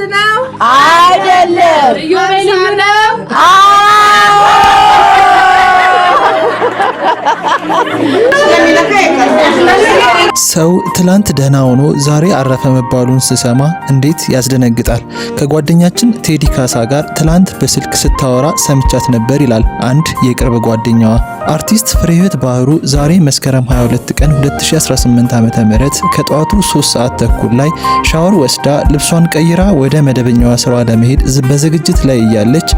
ነው አይደለም? ኢዮቤልዩ ነው? ሰው ትላንት ደህና ሆኖ ዛሬ አረፈ መባሉን ስሰማ እንዴት ያስደነግጣል። ከጓደኛችን ቴዲ ካሳ ጋር ትላንት በስልክ ስታወራ ሰምቻት ነበር ይላል አንድ የቅርብ ጓደኛዋ። አርቲስት ፍሬህይወት ባህሩ ዛሬ መስከረም 22 ቀን 2018 ዓ.ም ከጠዋቱ 3 ሰዓት ተኩል ላይ ሻወር ወስዳ ልብሷን ቀይራ ወደ መደበኛዋ ስራዋ ለመሄድ በዝግጅት ላይ እያለች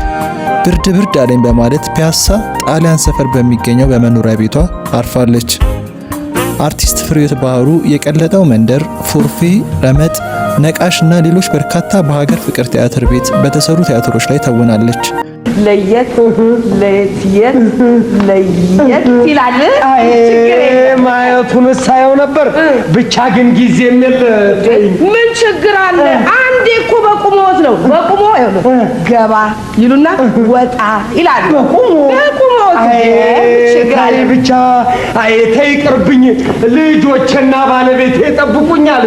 ብርድ አለኝ በማለት ፒያሳ ጣሊያን ሰፈር በሚገኘው በመኖሪያ ቤቷ አርፋለች። አርቲስት ፍሬህይወት ባህሩ የቀለጠው መንደር፣ ፎርፌ፣ ረመጥ፣ ነቃሽ እና ሌሎች በርካታ በሀገር ፍቅር ቲያትር ቤት በተሰሩ ቲያትሮች ላይ ተውናለች። ለየት ይላል። ማየቱን ሳየው ነበር። ብቻ ግን ጊዜ ምን ችግር አለ? አንዴ እኮ በቁሞት ነው። በቁሞ ገባ ይሉና ወጣ ይላሉ። በቁሞት ችግር ብቻ ተይ ይቅርብኝ። ልጆችና ባለቤቴ ይጠብቁኛል።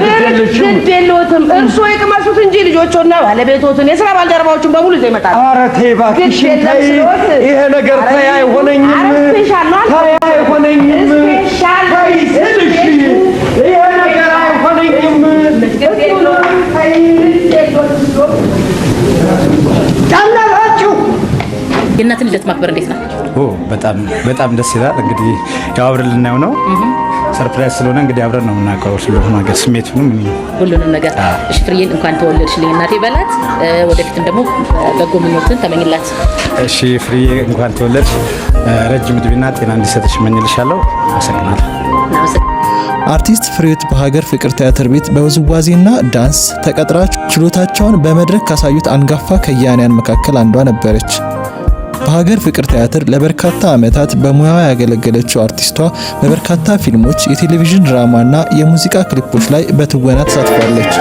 ግድ የለዎትም። እርሶ ይቅመሱት እንጂ ልጆችና ባለቤቶትን የሥራ ባልደረባዎችን በሙሉ ይዘው ይመጣሉ። ኧረ ተይ እባክሽ፣ ይሄ ነገር ተይ አይሆነኝም። ተይ አይሆነኝም። ተይ ስልሽ ይሄ ነገር አይሆነኝም። ጨነቃችሁ። የእናትን ልደት ማክበር እንዴት ነው? በጣም ደስ ይላል። እንግዲህ ያው አብረን ልናየው ነው። ሰርፕራይዝ ስለሆነ እንግዲህ አብረን ነው የምናውቀው ስለሆነ ነገር ስሜቱንም ሁሉንም ነገር። እሺ ፍሬዬን እንኳን ተወለድሽልኝ እናቴ በላት። ወደፊትም ደግሞ በጎ ምኞትን ተመኝላት። እሺ ፍሬዬ እንኳን ተወለድሽ፣ ረጅም ዕድሜና ጤና እንዲሰጥሽ እመኝልሻለሁ። አመሰግናለሁ። አርቲስት ፍሬህይወት በሀገር ፍቅር ቲያትር ቤት በውዝዋዜና ዳንስ ተቀጥራ ችሎታቸውን በመድረክ ካሳዩት አንጋፋ ከያንያን መካከል አንዷ ነበረች። በሀገር ፍቅር ቲያትር ለበርካታ ዓመታት በሙያዋ ያገለገለችው አርቲስቷ በበርካታ ፊልሞች፣ የቴሌቪዥን ድራማና የሙዚቃ ክሊፖች ላይ በትወና ተሳትፋለች።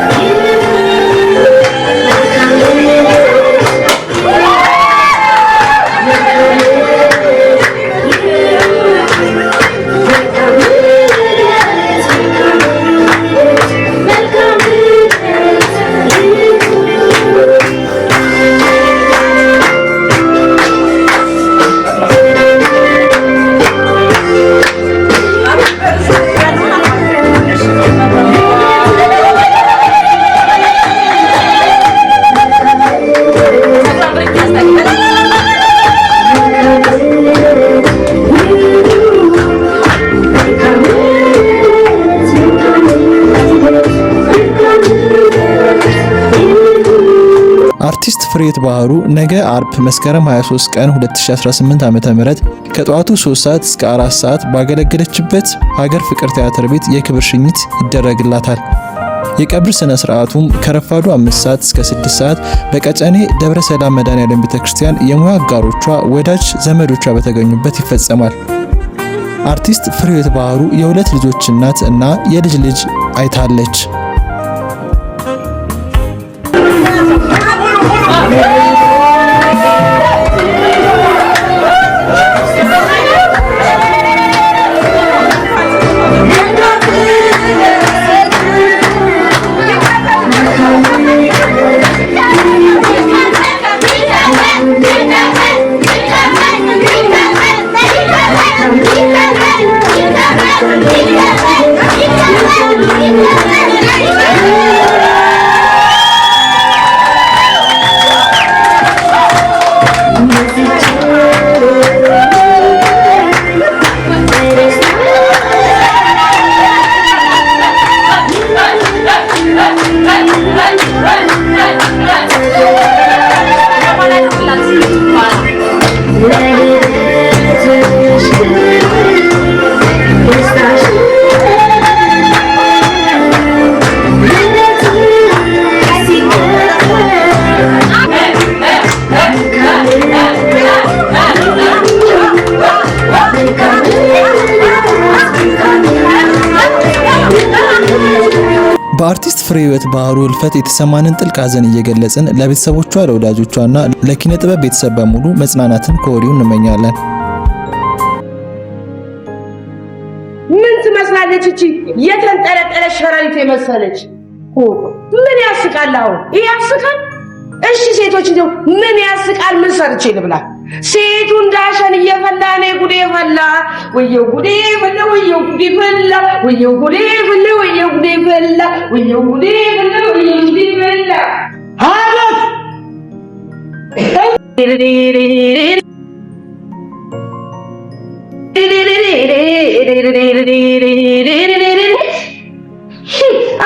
አርቲስት ፍሬህይወት ባህሩ ነገ አርብ መስከረም 23 ቀን 2018 ዓ.ም ከጠዋቱ 3 ሰዓት እስከ 4 ሰዓት ባገለገለችበት ሀገር ፍቅር ቲያትር ቤት የክብር ሽኝት ይደረግላታል። የቀብር ስነ ስርዓቱም ከረፋዱ 5 ሰዓት እስከ 6 ሰዓት በቀጨኔ ደብረ ሰላም መድኃኔዓለም ቤተክርስቲያን የሙያ አጋሮቿ፣ ወዳጅ ዘመዶቿ በተገኙበት ይፈጸማል። አርቲስት ፍሬህይወት ባህሩ የሁለት ልጆች እናት እና የልጅ ልጅ አይታለች። በአርቲስት ፍሬህይወት ባህሩ ህልፈት የተሰማንን ጥልቅ ሐዘን እየገለጽን ለቤተሰቦቿ፣ ለወዳጆቿና ለኪነ ጥበብ ቤተሰብ በሙሉ መጽናናትን ከወዲሁ እንመኛለን። ምን ትመስላለች እቺ የተንጠለጠለ ሸረሪት የመሰለች? ምን ያስቃል? አሁን ይሄ ያስቃል? እሺ ሴቶች እንደው ምን ያስቃል? ምን ሰርቼ ልብላ? ሴቱ እንዳሸን እየፈላ ነው ጉዴ ፈላ ወየው ጉዴ ፈላ ወየው ጉዴ ፈላ ወየው ጉዴ ፈላ ወየው ጉዴ ፈላ ወየው ጉዴ ፈላ ወየው ጉዴ ፈላ አለት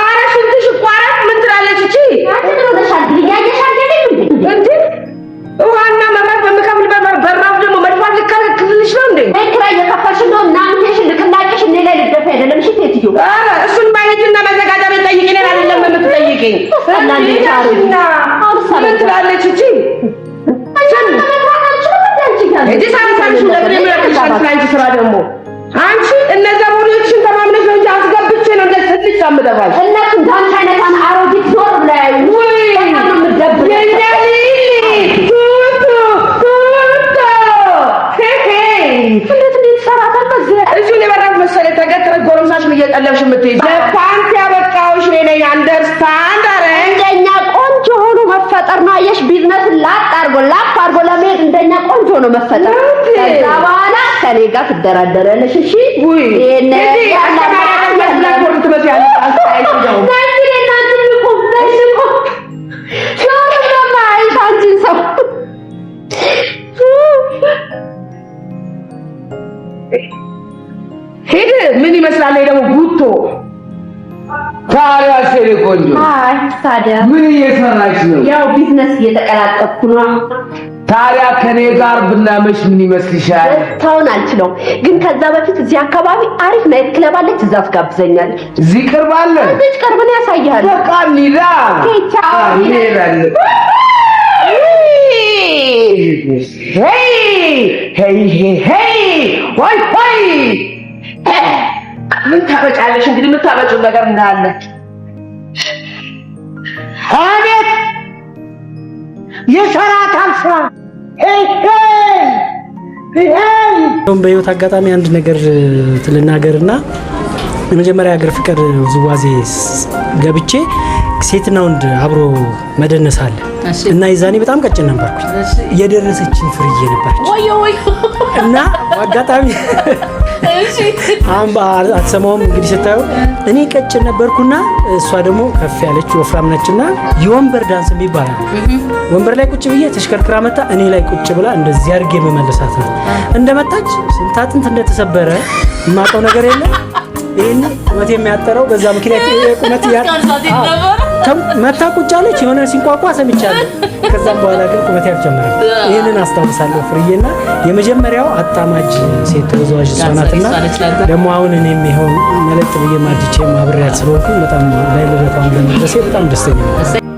አረ ሽንትሽ ቋራት ምን ትላለች እቺ ዋና መማር በመካፈል በራፍ ደግሞ መድፋት ልከልክልሽ ነው እንዴ? ክራይ የከፈልሽ ነው እና አንተሽ ልክናቄሽ እንዴ ላይ ልደፋ አይደለም። እሺ ቴትዮ አረ እሱን ማይጅና መዘጋጃ ቤት ጠይቂኝ አይደለም የምትጠይቂኝ። እና ምን ትላለች እቺ? እጂ ሳንሳንሽ ለምን ያልከሻል? ስራ ደግሞ አንቺ እነዛ ቦዲዎችን ተማምነሽ ነው እንጂ አስገብቼ ነው እንደ ትልቅ ሳምደባል እነሱ እንዳንቺ አይነታን አሮጊት ዞር ብላ ያዩ ወይ በጣም ምደብ የኛሊ እንዴት ሰራታል? በዚህ እዚህ ለበራት መሰለኝ ተገትረሽ ጎረምሳሽን እየጠለብሽ የምትይዝ ለፓንት ያበቃውሽ እኔ ነኝ። አንደርስታንድ አረ እንደኛ ቆንጆ ሆኖ መፈጠር ነው። አየሽ ቢዝነስ ላጥ አርጎ ለመሄድ እንደኛ ቆንጆ ሆኖ መፈጠር ከዛ በኋላ ከኔ ጋር ትደራደራለሽ። እሺ ወይ እኔ ያላማራ ለላጎር ትመስያለሽ። አስተያየው ሄደ ምን ይመስላል? ደግሞ ጉቶ ታዲያ ሴት ቆንጆ አይ ታዲያ ምን እየሰራሽ ነው? ያው ቢዝነስ እየተቀላቀልኩ ነው። ታዲያ ከኔ ጋር ብናመሽ ምን ይመስልሻል? ታውን አልችለው ግን ከዛ በፊት እዚህ አካባቢ አሪፍ ናይት ክለብ አለች። እዛ ትጋብዘኛለህ። እዚህ ቅርብ አለ። እዚህ ቅርብ ነው ያሳያል። በቃ እንሂዳ። እንሄዳለን። ወይ ምን ታበጫለሽ? እንግዲህ የምታበጪው ነገር እንዳለ አቤት የሰራታል ስራ በህይወት አጋጣሚ አንድ ነገር ልናገርና የመጀመሪያ ሀገር ፍቅር ውዝዋዜ ገብቼ ሴትና ወንድ አብሮ መደነስ አለ እና ይዛኔ በጣም ቀጭን ነበርኩ። የደረሰችን ፍርዬ ነበረች እና አጋጣሚ አትሰማውም እንግዲህ ስታየው እኔ ቀጭን ነበርኩና እሷ ደግሞ ከፍ ያለች ወፍራም ነችና የወንበር ዳንስ የሚባል ወንበር ላይ ቁጭ ብዬ ተሽከርክራ መጣ እኔ ላይ ቁጭ ብላ እንደዚህ አድርጌ መመለሳት ነው። እንደመጣች ስንት አጥንት እንደተሰበረ የማውቀው ነገር የለም። ይሄን ቁመት የሚያጠረው በዛ ምክንያት ቁመት መታ ቁጭ አለች። የሆነ ሲንቋቋ ሰምቻለሁ። ከዛም በኋላ ግን ቁመት ያልጨመረ ይሄንን አስታውሳለሁ። ፍርዬና የመጀመሪያው አጣማጅ ሴት ተወዛዋዥ እሷ ናትና ደግሞ አሁን እኔም ይሄው መለጥ ብዬ ማድቼ ማብሬያት ስለሆንኩ በጣም ላይ ለረታውን ለመድረሴ በጣም ደስተኛ ነኝ።